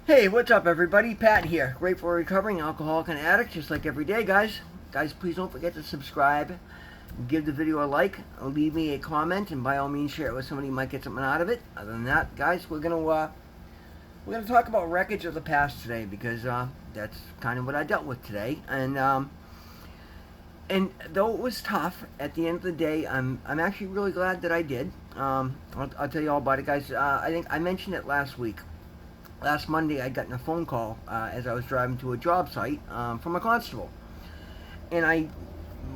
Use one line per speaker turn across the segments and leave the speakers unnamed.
Hey, what's up, everybody? Pat here. Grateful recovering alcoholic and addict, just like every day, guys. Guys, please don't forget to subscribe, give the video a like, leave me a comment, and by all means, share it with somebody who might get something out of it. Other than that, guys, we're gonna talk about wreckage of the past today because that's kind of what I dealt with today, and though it was tough, at the end of the day, I'm actually really glad that I did. I'll tell you all about it, guys. I think I mentioned it last week. Last Monday, I got a phone call as I was driving to a job site from a constable, and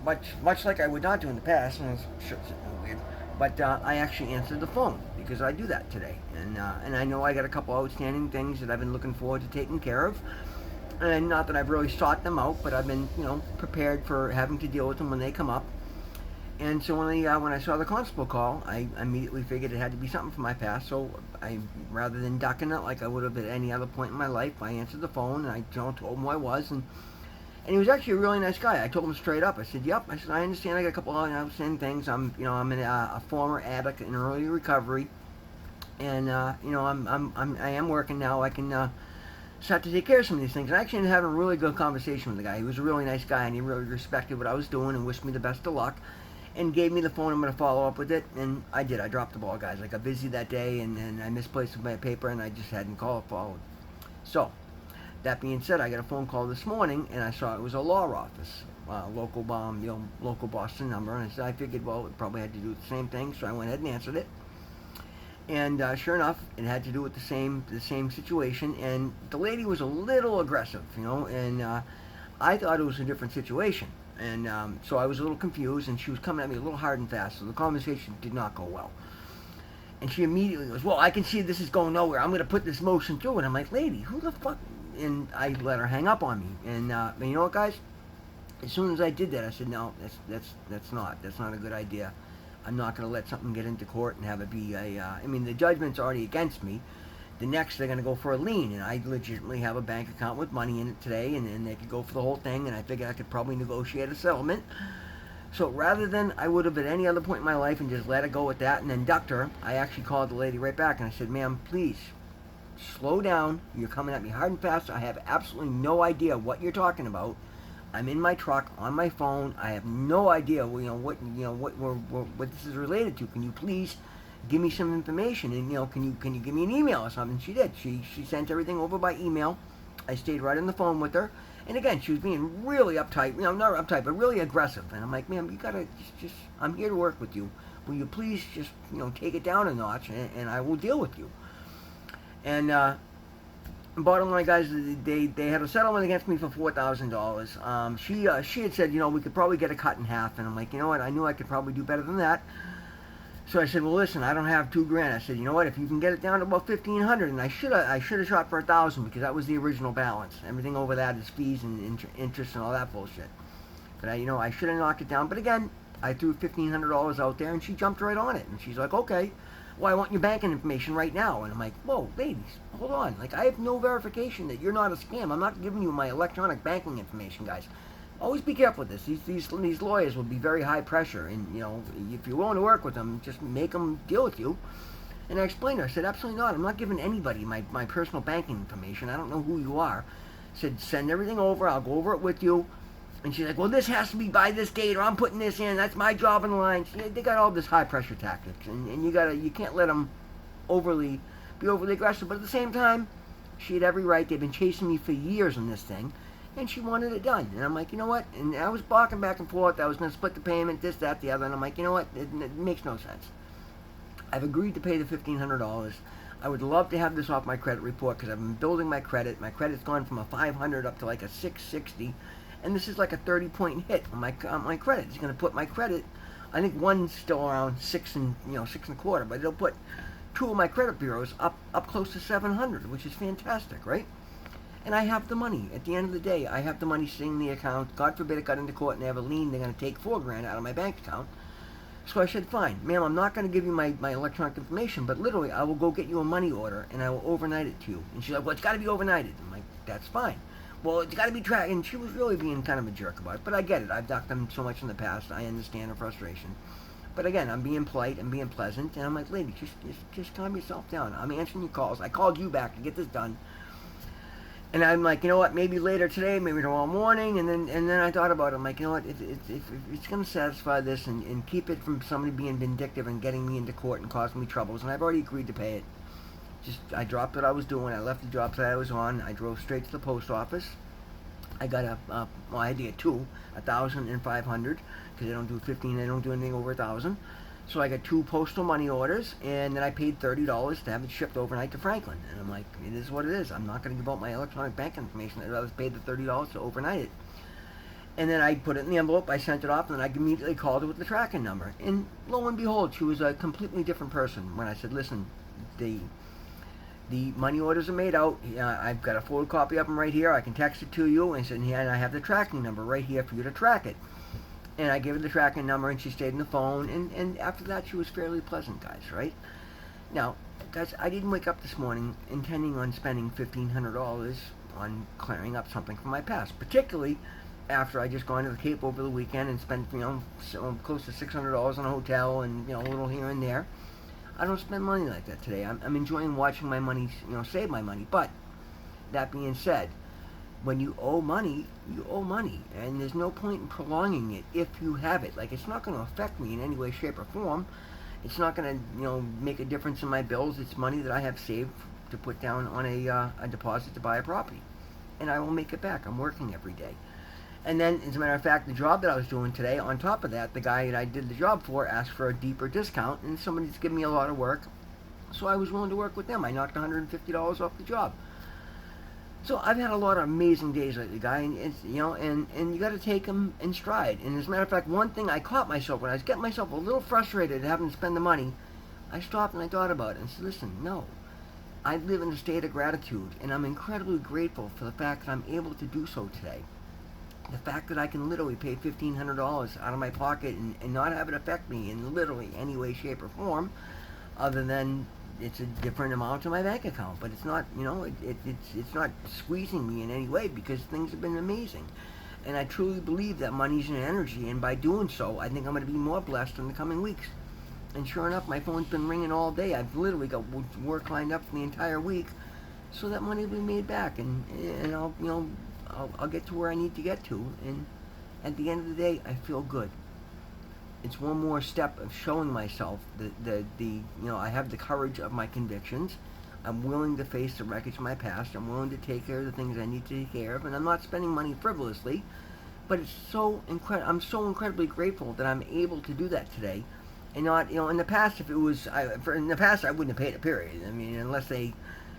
much like I would not do in the past, and it's sure it's weird, but I actually answered the phone because I do that today, and I know I got a couple outstanding things that I've been looking forward to taking care of, and not that I've really sought them out, but I've been prepared for having to deal with them when they come up. And so when I saw the constable call, I immediately figured it had to be something from my past. So rather than ducking it like I would have at any other point in my life, I answered the phone and I told him who I was, and he was actually a really nice guy. I told him straight up. I said, "Yep." I said, "I understand. I got a couple of outstanding things. I'm a former addict in early recovery, and I am working now. I can." Start to take care of some of these things. And I actually ended up having a really good conversation with the guy. He was a really nice guy, and he really respected what I was doing and wished me the best of luck and gave me the phone number to follow up with it, and I did. I dropped the ball, guys. I got busy that day, and I misplaced my paper, and I just hadn't followed. So, that being said, I got a phone call this morning, and I saw it was a law office, local Boston number, and I figured, well, it probably had to do with the same thing, so I went ahead and answered it. And sure enough, it had to do with the same situation, and the lady was a little aggressive, and I thought it was a different situation. And so I was a little confused, and she was coming at me a little hard and fast, so the conversation did not go well. And she immediately goes, "Well, I can see this is going nowhere. I'm going to put this motion through." And I'm like, "Lady, who the fuck?" And I let her hang up on me. And you know what, guys? As soon as I did that, I said, "No, that's not a good idea. I'm not going to let something get into court and have it be a. I mean, the judgment's already against me. The next, they're going to go for a lien, and I legitimately have a bank account with money in it today, and they could go for the whole thing, and I figured I could probably negotiate a settlement. So rather than I would have at any other point in my life and just let it go with that and then ducked her, I actually called the lady right back and I said, "Ma'am, please slow down. You're coming at me hard and fast. I have absolutely no idea what you're talking about. I'm in my truck on my phone. I have no idea, what this is related to. Can you please give me some information? And can you give me an email or something?" She did. She sent everything over by email. I stayed right on the phone with her. And again, she was being really uptight, not uptight, but really aggressive. And I'm like, "Ma'am, you gotta just I'm here to work with you. Will you please just, take it down a notch, and I will deal with you." And bottom line, guys, they had a settlement against me for $4,000. She had said, we could probably get a cut in half, and I'm like, you know what? I knew I could probably do better than that. So I said, "Well, listen, I don't have $2,000. I said, you know what? If you can get it down to about 1,500, and I should have shot for 1,000 because that was the original balance. Everything over that is fees and interest and all that bullshit. But I should have knocked it down. But again, I threw $1,500 out there, and she jumped right on it. And she's like, "Okay, well, I want your banking information right now." And I'm like, "Whoa, ladies, hold on. Like, I have no verification that you're not a scam. I'm not giving you my electronic banking information, guys. Always be careful with this. These lawyers will be very high pressure, and if you're willing to work with them, just make them deal with you." And I explained to her. I said, "Absolutely not. I'm not giving anybody my personal banking information. I don't know who you are." I said, "Send everything over. I'll go over it with you." And she's like, "Well, this has to be by this date, or I'm putting this in. That's my job in the line." They got all this high pressure tactics, and you can't let them be overly aggressive. But at the same time, she had every right. They've been chasing me for years on this thing, and she wanted it done. And I'm like, you know what? And I was barking back and forth. I was going to split the payment, this, that, the other. And I'm like, you know what? It makes no sense. I've agreed to pay the $1,500. I would love to have this off my credit report because I've been building my credit. My credit's gone from a 500 up to like a 660. And this is like a 30-point hit on my credit. It's going to put my credit, I think one's still around 6.25, but it'll put two of my credit bureaus up close to 700, which is fantastic, right? And I have the money. At the end of the day, I have the money sitting in the account. God forbid it got into court and they have a lien. They're going to take $4,000 out of my bank account. So I said, "Fine, ma'am, I'm not going to give you my electronic information, but literally I will go get you a money order and I will overnight it to you." And she's like, "Well, it's got to be overnighted." I'm like, "That's fine." "Well, it's got to be tracked." And she was really being kind of a jerk about it. But I get it. I've ducked them so much in the past. I understand her frustration. But again, I'm being polite and being pleasant. And I'm like, "Lady, just calm yourself down. I'm answering your calls. I called you back to get this done. And I'm like, you know what? Maybe later today, maybe tomorrow morning. And then I thought about it. I'm like, you know what? If it's going to satisfy this and keep it from somebody being vindictive and getting me into court and causing me troubles, and I've already agreed to pay it. Just I dropped what I was doing. I left the job that I was on. I drove straight to the post office. I got well, I had to get two, 1,000 and 500, because they don't do 15. They don't do anything over 1,000. So I got two postal money orders, and then I paid $30 to have it shipped overnight to Franklin. And I'm like, it is what it is. I'm not going to give out my electronic bank information. I'd rather pay the $30 to overnight it. And then I put it in the envelope, I sent it off, and then I immediately called her with the tracking number. And lo and behold, she was a completely different person when I said, listen, the money orders are made out. I've got a photocopy of them right here. I can text it to you. And I said, yeah, and I have the tracking number right here for you to track it. And I gave her the tracking number, and she stayed on the phone. And after that, she was fairly pleasant, guys, right? Now, guys, I didn't wake up this morning intending on spending $1,500 on clearing up something from my past, particularly after I just gone to the Cape over the weekend and spent, close to $600 on a hotel and, a little here and there. I don't spend money like that today. I'm enjoying watching my money, save my money. But that being said, when you owe money, you owe money, and there's no point in prolonging it if you have it. Like, it's not going to affect me in any way, shape, or form. It's not going to, make a difference in my bills. It's money that I have saved to put down on a deposit to buy a property, and I will make it back. I'm working every day. And then, as a matter of fact, the job that I was doing today, on top of that, the guy that I did the job for asked for a deeper discount, and somebody's giving me a lot of work, so I was willing to work with them. I knocked $150 off the job. So I've had a lot of amazing days lately, guy, and you got to take them in stride. And as a matter of fact, one thing I caught myself when I was getting myself a little frustrated at having to spend the money, I stopped and I thought about it and said, listen, no, I live in a state of gratitude, and I'm incredibly grateful for the fact that I'm able to do so today. The fact that I can literally pay $1,500 out of my pocket and not have it affect me in literally any way, shape, or form, other than it's a different amount to my bank account. But it's not, it's not squeezing me in any way, because things have been amazing. And I truly believe that money's an energy, and by doing so, I think I'm going to be more blessed in the coming weeks. And sure enough, my phone's been ringing all day. I've literally got work lined up for the entire week, so that money will be made back, and I'll get to where I need to get to, and at the end of the day, I feel good. It's one more step of showing myself that I have the courage of my convictions. I'm willing to face the wreckage of my past. I'm willing to take care of the things I need to take care of, and I'm not spending money frivolously. But it's I'm so incredibly grateful that I'm able to do that today, and not, in the past, I wouldn't have paid it. Period. I mean, unless they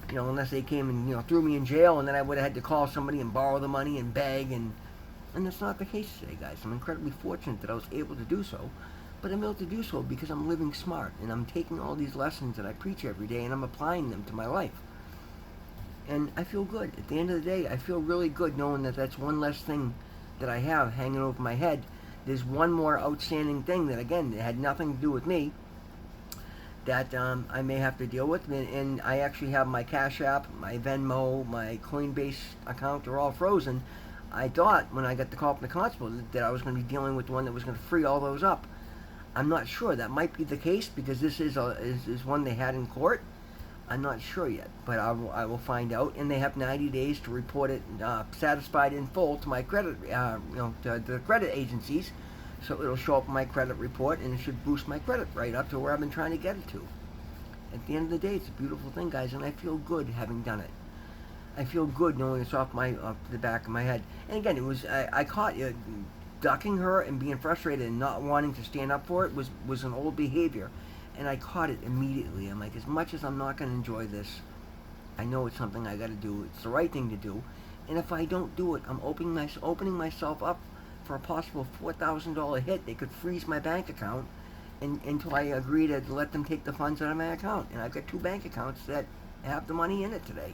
came and threw me in jail, and then I would have had to call somebody and borrow the money and beg, and that's not the case today, guys. I'm incredibly fortunate that I was able to do so, but I'm able to do so because I'm living smart, and I'm taking all these lessons that I preach every day, and I'm applying them to my life. And I feel good. At the end of the day, I feel really good knowing that that's one less thing that I have hanging over my head. There's one more outstanding thing that, again, it had nothing to do with me, that I may have to deal with, and I actually have my Cash App, my Venmo, my Coinbase account are all frozen. I thought when I got the call from the constable that I was going to be dealing with one that was going to free all those up. I'm not sure. That might be the case, because this is one they had in court. I'm not sure yet, but I will find out, and they have 90 days to report it satisfied in full to my credit, to the credit agencies. So it'll show up in my credit report, and it should boost my credit right up to where I've been trying to get it to. At the end of the day, it's a beautiful thing, guys, and I feel good having done it. I feel good knowing it's off the back of my head. And again, it was I caught ducking her and being frustrated and not wanting to stand up for it was an old behavior, and I caught it immediately. I'm like, as much as I'm not going to enjoy this, I know it's something I got to do. It's the right thing to do, and if I don't do it, I'm opening myself up for a possible $4,000 hit. They could freeze my bank account until I agree to let them take the funds out of my account. And I've got two bank accounts that have the money in it today.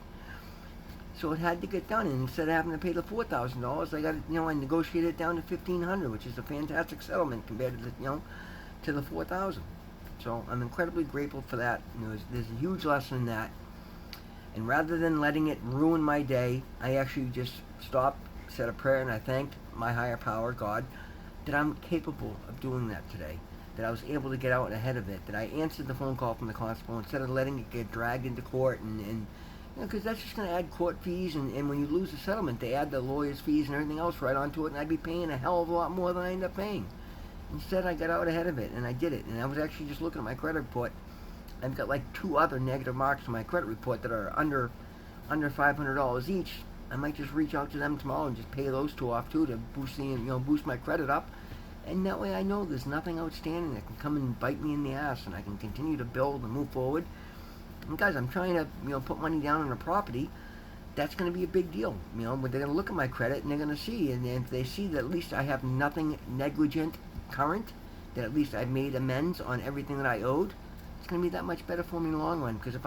So it had to get done, and instead of having to pay the $4,000, I got I negotiated it down to $1,500, which is a fantastic settlement compared to the $4,000. So I'm incredibly grateful for that. There's a huge lesson in that. And rather than letting it ruin my day, I actually just stopped, said a prayer, and I thanked my higher power, God, that I'm capable of doing that today. That I was able to get out ahead of it. That I answered the phone call from the constable instead of letting it get dragged into court and Because that's just going to add court fees, and when you lose the settlement, they add the lawyer's fees and everything else right onto it, and I'd be paying a hell of a lot more than I end up paying. Instead, I got out ahead of it, and I did it. And I was actually just looking at my credit report. I've got like 2 other negative marks on my credit report that are under $500 each. I might just reach out to them tomorrow and just pay those 2 off too to boost my credit up. And that way I know there's nothing outstanding that can come and bite me in the ass, and I can continue to build and move forward. And guys, I'm trying to put money down on a property. That's going to be a big deal. But they're going to look at my credit and they're going to see, and if they see that at least I have nothing negligent current, that at least I've made amends on everything that I owed, it's going to be that much better for me in the long run. Because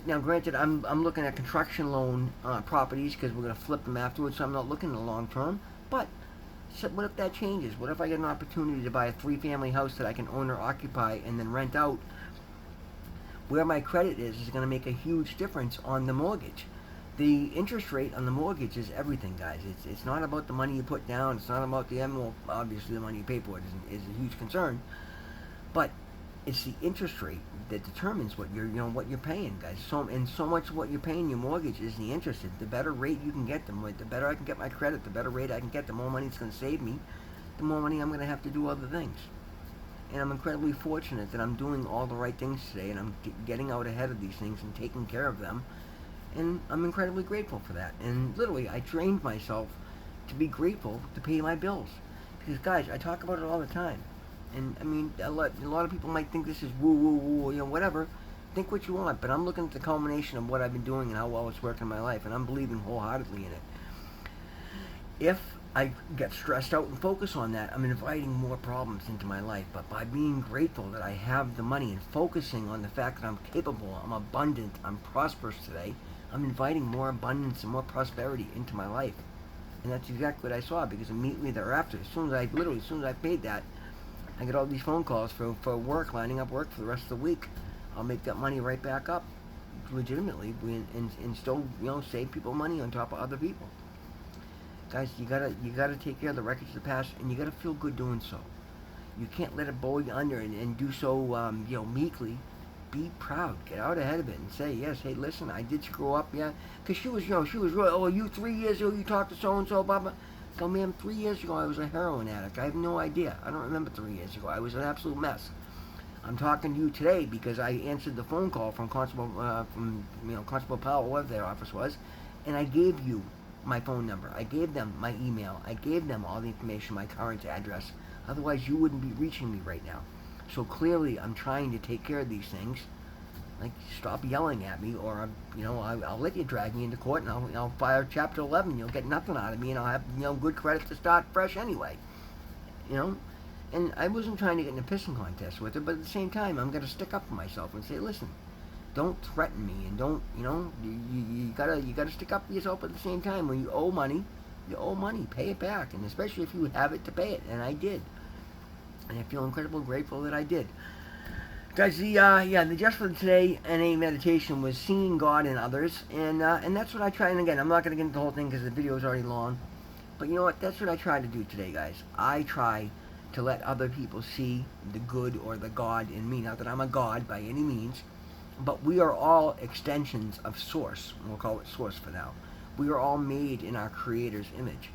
now granted, I'm looking at construction loan properties because we're going to flip them afterwards, so I'm not looking in the long term. But so what if that changes? What if I get an opportunity to buy a 3-family house that I can own or occupy and then rent out? Where my credit is going to make a huge difference on the mortgage. The interest rate on the mortgage is everything, guys. It's not about the money you put down. It's not about well, obviously the money you pay for it is a huge concern, but it's the interest rate that determines what you're paying, guys. So much of what you're paying your mortgage is the interest. The better rate you can get them with, the better I can get my credit, the better rate I can get, the more money it's going to save me, the more money I'm going to have to do other things. And I'm incredibly fortunate that I'm doing all the right things today, and I'm getting out ahead of these things and taking care of them. And I'm incredibly grateful for that. And literally, I trained myself to be grateful to pay my bills. Because, guys, I talk about it all the time. And, I mean, a lot of people might think this is woo, whatever. Think what you want. But I'm looking at the culmination of what I've been doing and how well it's working in my life. And I'm believing wholeheartedly in it. If I get stressed out and focus on that, I'm inviting more problems into my life. But by being grateful that I have the money and focusing on the fact that I'm capable, I'm abundant, I'm prosperous today, I'm inviting more abundance and more prosperity into my life. And that's exactly what I saw, because immediately thereafter, as soon as I paid that, I get all these phone calls for work, lining up work for the rest of the week. I'll make that money right back up legitimately and still, save people money on top of other people. Guys, you gotta take care of the wreckage of the past, and you gotta feel good doing so. You can't let it bowl you under and do so, meekly. Be proud. Get out ahead of it and say, yes, hey, listen, I did screw up, yeah. Because she was really, oh, you 3 years ago, you talked to so-and-so, blah, blah. So, ma'am, 3 years ago, I was a heroin addict. I have no idea. I don't remember 3 years ago. I was an absolute mess. I'm talking to you today because I answered the phone call from Constable Powell, whatever their office was, and I gave you my phone number. I gave them my email. I gave them all the information, my current address. Otherwise, you wouldn't be reaching me right now. So clearly, I'm trying to take care of these things. Like, stop yelling at me, or I'll let you drag me into court, and I'll file Chapter 11. You'll get nothing out of me, and I'll have good credit to start fresh anyway. And I wasn't trying to get in a pissing contest with her, but at the same time, I'm going to stick up for myself and say, listen, don't threaten me, and don't, you gotta stick up for yourself at the same time. When you owe money, pay it back, and especially if you have it to pay it, and I did. And I feel incredibly grateful that I did. Guys, the just for today NA meditation was seeing God in others, and that's what I try. And again, I'm not going to get into the whole thing because the video is already long. But you know what? That's what I try to do today, guys. I try to let other people see the good or the God in me. Not that I'm a God by any means, but we are all extensions of Source. We'll call it Source for now. We are all made in our Creator's image.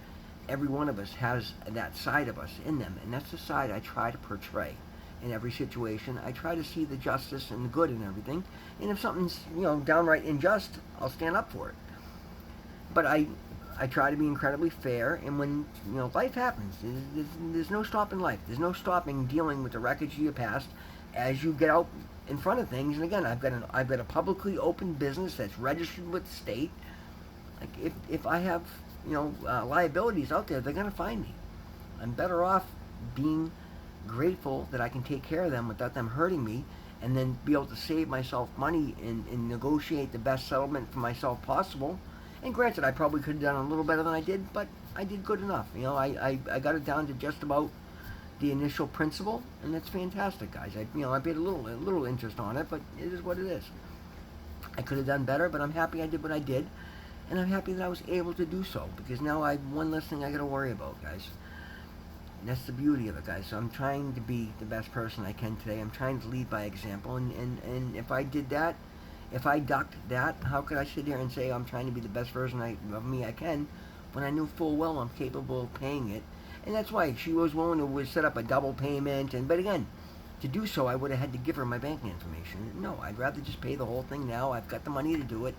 Every one of us has that side of us in them, and that's the side I try to portray in every situation. I try to see the justice and the good in everything, and if something's downright unjust, I'll stand up for it. But I try to be incredibly fair, and when life happens, there's no stopping life. There's no stopping dealing with the wreckage of your past as you get out in front of things. And again, I've got a publicly open business that's registered with the state. Like if I have liabilities out there, they're going to find me. I'm better off being grateful that I can take care of them without them hurting me, and then be able to save myself money and negotiate the best settlement for myself possible. And granted, I probably could have done a little better than I did, but I did good enough. I got it down to just about the initial principal, and that's fantastic, guys. I paid a little interest on it, but it is what it is. I could have done better, but I'm happy I did what I did. And I'm happy that I was able to do so, because now I have one less thing I got to worry about, guys. And that's the beauty of it, guys. So I'm trying to be the best person I can today. I'm trying to lead by example, and if I did that, If I ducked that, how could I sit here and say I'm trying to be the best version of me I can when I knew full well I'm capable of paying it? And that's why she was willing to set up a double payment. But again, to do so, I would have had to give her my banking information. No, I'd rather just pay the whole thing now. I've got the money to do it.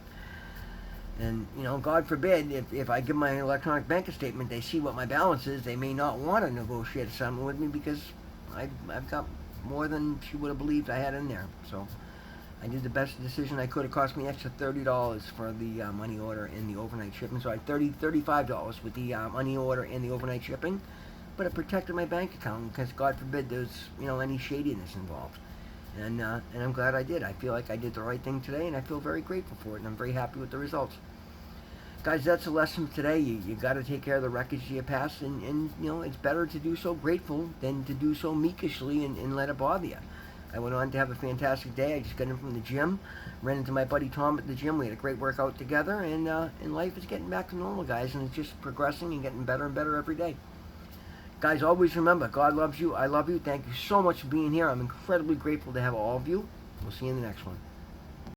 And, God forbid, if I give my electronic bank statement, they see what my balance is, they may not want to negotiate a settlement with me because I've got more than she would have believed I had in there. So I did the best decision I could. It cost me extra $30 for the money order and the overnight shipping. So I had $35 with the money order and the overnight shipping. But it protected my bank account because, God forbid, there's any shadiness involved. And I'm glad I did. I feel like I did the right thing today, and I feel very grateful for it, and I'm very happy with the results. Guys, that's a lesson today. You got to take care of the wreckage you pass, and it's better to do so grateful than to do so meekishly and let it bother you. I went on to have a fantastic day. I just got in from the gym, ran into my buddy Tom at the gym. We had a great workout together, and life is getting back to normal, guys, and it's just progressing and getting better and better every day. Guys, always remember, God loves you. I love you. Thank you so much for being here. I'm incredibly grateful to have all of you. We'll see you in the next one.